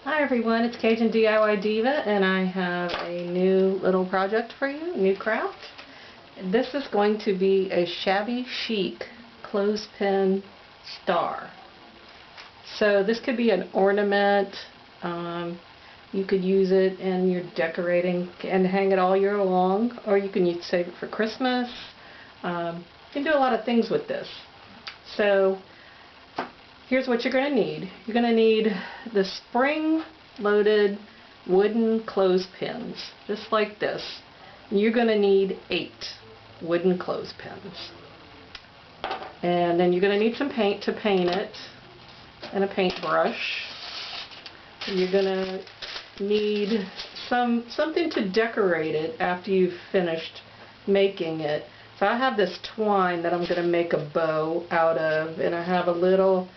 Hi everyone, it's CajunDIYDiva and I have a new little project for you, a new craft. This is going to be a Shabby Chic clothespin star. So this could be an ornament. You could use it in your decorating and hang it all year long, or you can save it for Christmas. You can do a lot of things with this. So here's what you're going to need. You're going to need the spring-loaded wooden clothespins, just like this. You're going to need 8 wooden clothespins. And then you're going to need some paint to paint it, and a paintbrush. You're going to need something to decorate it after you've finished making it. So I have this twine that I'm going to make a bow out of, and I have a little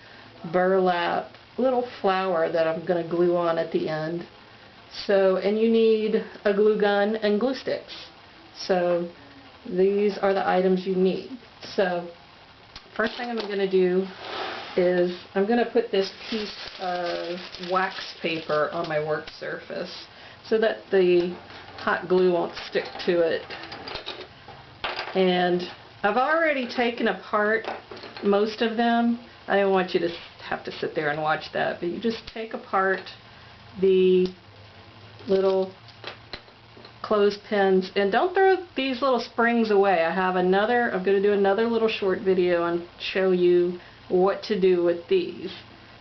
burlap, little flower that I'm going to glue on at the end. So, and you need a glue gun and glue sticks. So these are the items you need. So first thing I'm going to do is I'm going to put this piece of wax paper on my work surface so that the hot glue won't stick to it. And I've already taken apart most of them. I don't want you to have to sit there and watch that, but you just take apart the little clothespins and don't throw these little springs away. I'm going to do another little short video and show you what to do with these.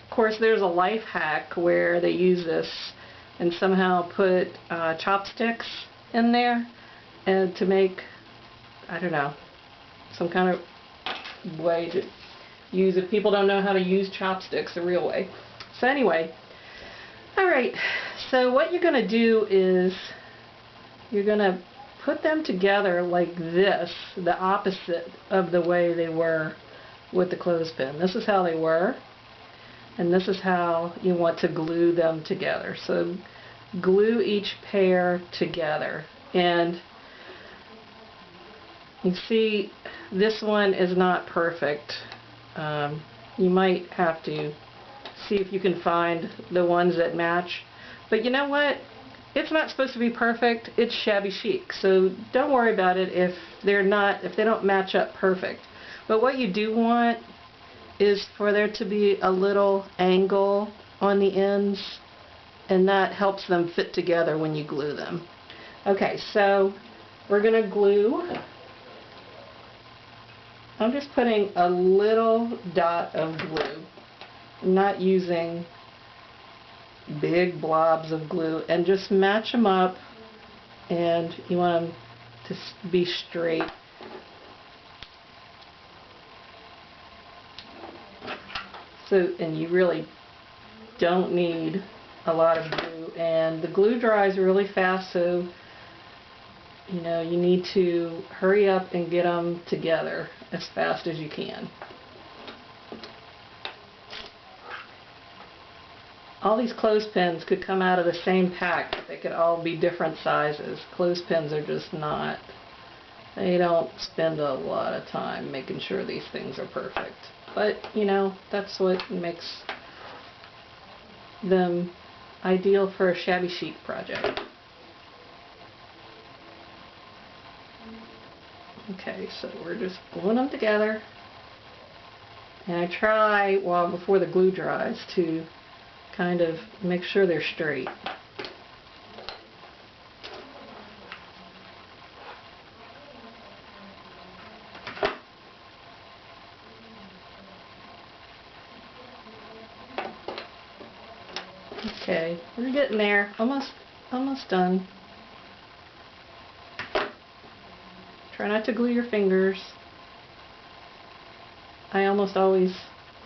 Of course, there's a life hack where they use this and somehow put chopsticks in there and to make, I don't know, some kind of way to use it. People don't know how to use chopsticks the real way. So anyway, alright, so what you're going to do is you're going to put them together like this, the opposite of the way they were with the clothespin. This is how they were, and this is how you want to glue them together. So glue each pair together, and you see this one is not perfect. You might have to see if you can find the ones that match, but you know what? It's not supposed to be perfect. It's Shabby Chic, so don't worry about it if they don't match up perfect. But what you do want is for there to be a little angle on the ends, and that helps them fit together when you glue them. Okay, so we're going to glue. I'm just putting a little dot of glue. I'm not using big blobs of glue, and just match them up, and you want them to be straight. So, and you really don't need a lot of glue, and the glue dries really fast, so you know you need to hurry up and get them together as fast as you can. All these clothespins could come out of the same pack. They could all be different sizes. Clothespins are just not, they don't spend a lot of time making sure these things are perfect. But, you know, that's what makes them ideal for a Shabby Chic project. Okay, so we're just gluing them together. And I try, well, before the glue dries, to kind of make sure they're straight. Okay, we're getting there. Almost done. Try not to glue your fingers. I almost always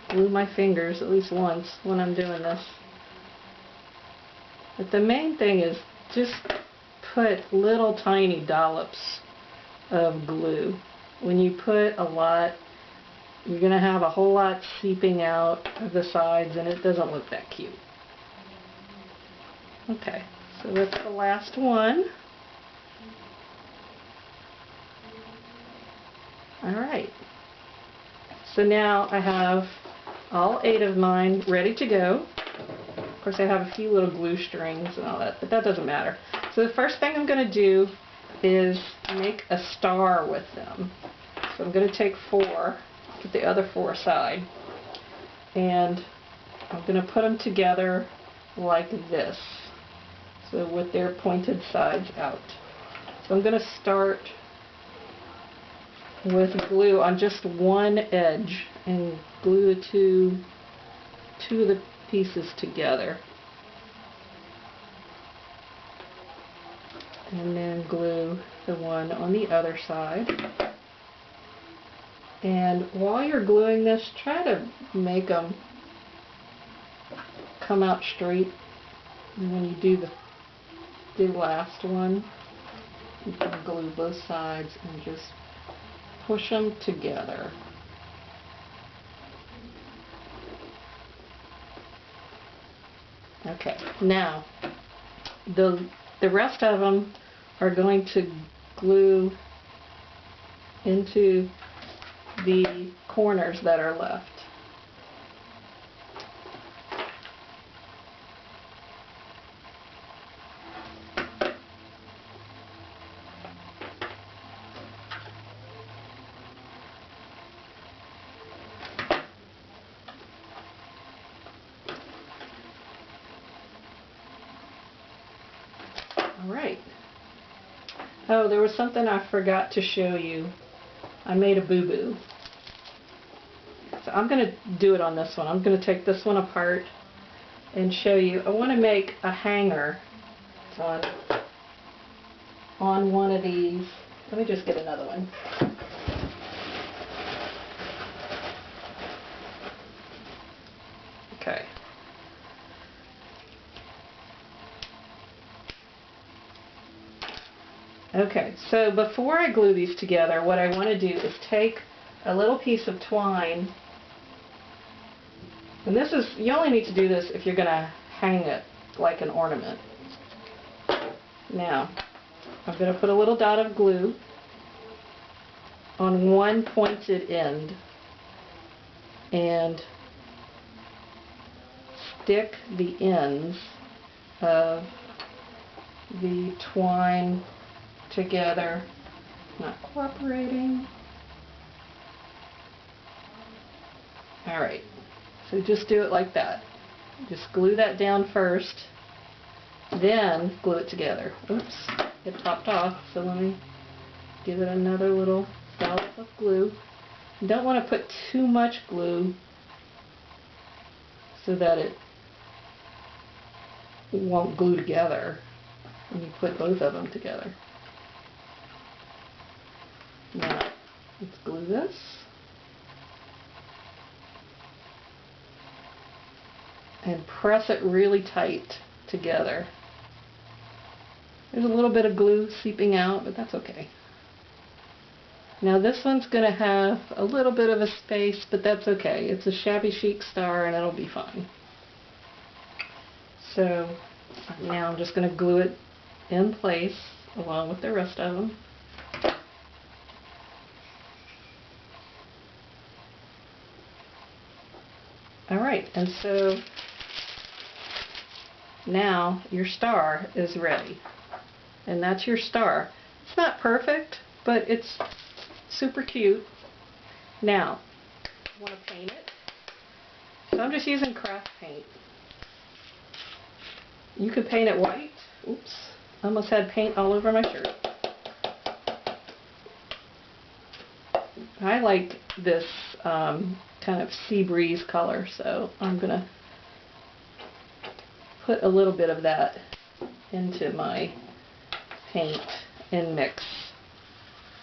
glue my fingers at least once when I'm doing this. But the main thing is just put little tiny dollops of glue. When you put a lot, you're going to have a whole lot seeping out of the sides, and it doesn't look that cute. Okay, so that's the last one. Alright, so now I have all 8 of mine ready to go. Of course I have a few little glue strings and all that, but that doesn't matter. So the first thing I'm going to do is make a star with them. So I'm going to take 4, put the other 4 aside, and I'm going to put them together like this, so with their pointed sides out. So I'm going to start with glue on just one edge and glue two of the pieces together, and then glue the one on the other side. And while you're gluing this, try to make them come out straight. And when you do the last one, you can glue both sides and just push them together. Okay, now the rest of them are going to glue into the corners that are left. Alright. Oh, there was something I forgot to show you. I made a boo-boo. So I'm going to do it on this one. I'm going to take this one apart and show you. I want to make a hanger on one of these. Let me just get another one. Okay. Okay, so before I glue these together, what I want to do is take a little piece of twine, and this is, you only need to do this if you're going to hang it like an ornament. Now, I'm going to put a little dot of glue on one pointed end and stick the ends of the twine together. Not cooperating. Alright, so just do it like that. Just glue that down first, then glue it together. Oops, it popped off, so let me give it another little dollop of glue. You don't want to put too much glue so that it won't glue together when you put both of them together. Now, let's glue this. And press it really tight together. There's a little bit of glue seeping out, but that's okay. Now this one's going to have a little bit of a space, but that's okay. It's a Shabby Chic star and it'll be fine. So now I'm just going to glue it in place along with the rest of them. Alright, and so now your star is ready. And that's your star. It's not perfect, but it's super cute. Now, I want to paint it. So I'm just using craft paint. You could paint it white. Oops, I almost had paint all over my shirt. I like this kind of sea breeze color, so I'm going to put a little bit of that into my paint and mix.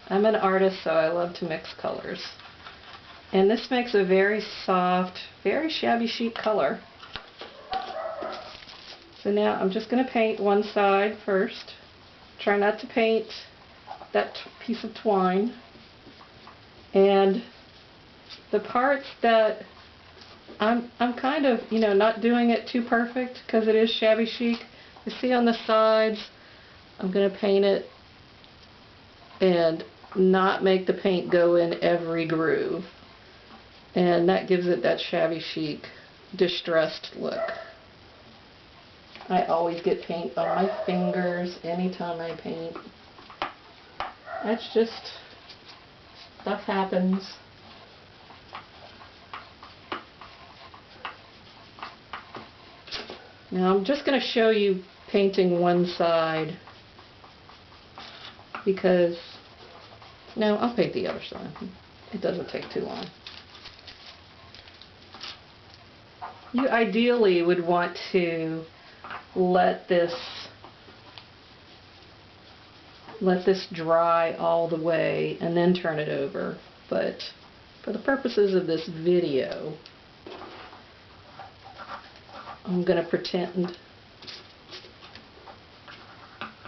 I'm an artist, so I love to mix colors. And this makes a very soft, very Shabby Chic color. So now I'm just going to paint one side first. Try not to paint that piece of twine. And the parts that I'm kind of, not doing it too perfect because it is Shabby Chic. You see on the sides, I'm going to paint it and not make the paint go in every groove. And that gives it that Shabby Chic, distressed look. I always get paint on my fingers anytime I paint. That's just, stuff happens. Now I'm just going to show you painting one side because, no, I'll paint the other side. It doesn't take too long. You ideally would want to let this dry all the way and then turn it over, but for the purposes of this video, I'm going to pretend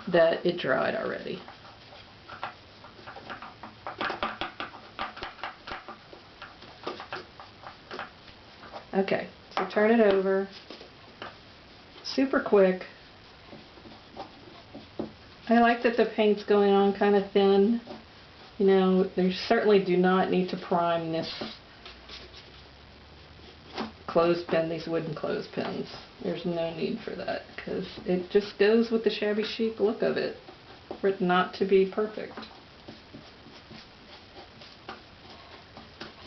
that it dried already. Okay, so turn it over. Super quick. I like that the paint's going on kind of thin. You know, they certainly do not need to prime this clothespin, these wooden clothespins. There's no need for that because it just goes with the shabby chic look of it for it not to be perfect.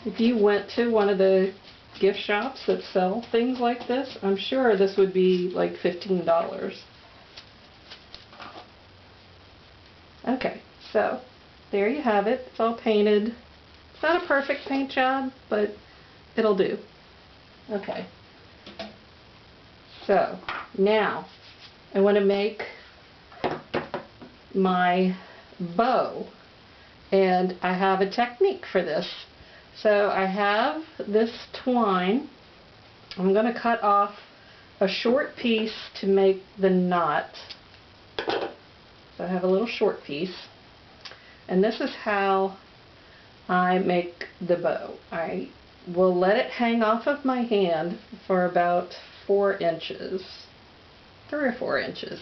If you went to one of the gift shops that sell things like this, I'm sure this would be like $15. Okay, so there you have it. It's all painted. It's not a perfect paint job, but it'll do. Okay, so now I want to make my bow, and I have a technique for this. So I have this twine. I'm going to cut off a short piece to make the knot. So I have a little short piece, and this is how I make the bow. I will let it hang off of my hand for about 4 inches, 3 or 4 inches,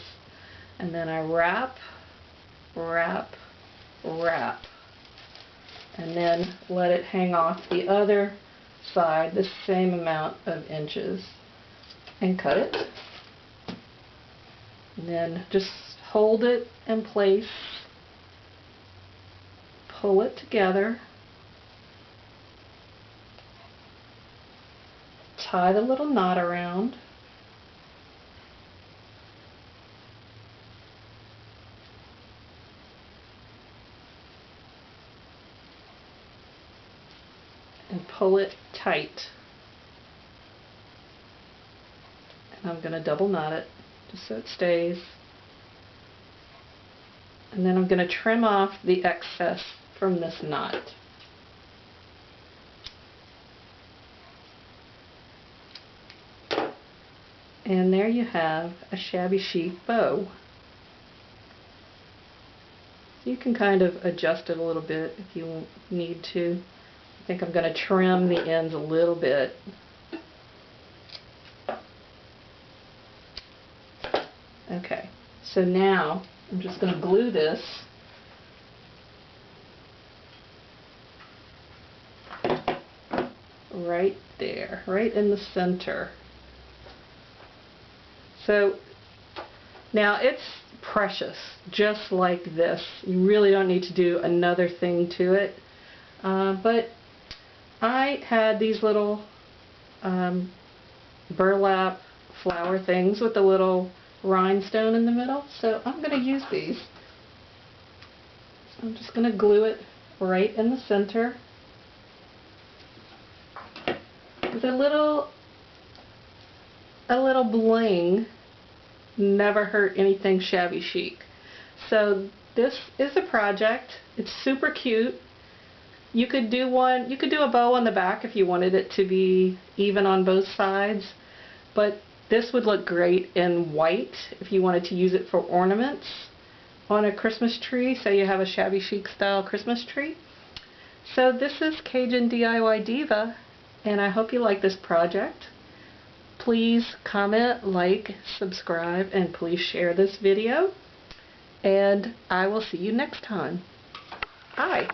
and then I wrap, wrap, wrap, and then let it hang off the other side the same amount of inches and cut it, and then just hold it in place, pull it together, tie the little knot around, and pull it tight. And I'm going to double knot it just so it stays. And then I'm going to trim off the excess from this knot. And there you have a shabby chic bow. You can kind of adjust it a little bit if you need to. I think I'm going to trim the ends a little bit. Okay, so now I'm just going to glue this right there, right in the center. So now it's precious, just like this. You really don't need to do another thing to it. But I had these little burlap flower things with a little rhinestone in the middle, so I'm going to use these. So I'm just going to glue it right in the center with a little bling. Never hurt anything shabby chic. So this is a project. It's super cute. You could do a bow on the back if you wanted it to be even on both sides, but this would look great in white if you wanted to use it for ornaments on a Christmas tree. Say you have a shabby chic style Christmas tree. So this is CajunDIYDiva, and I hope you like this project. Please comment, like, subscribe, and please share this video. And I will see you next time. Bye.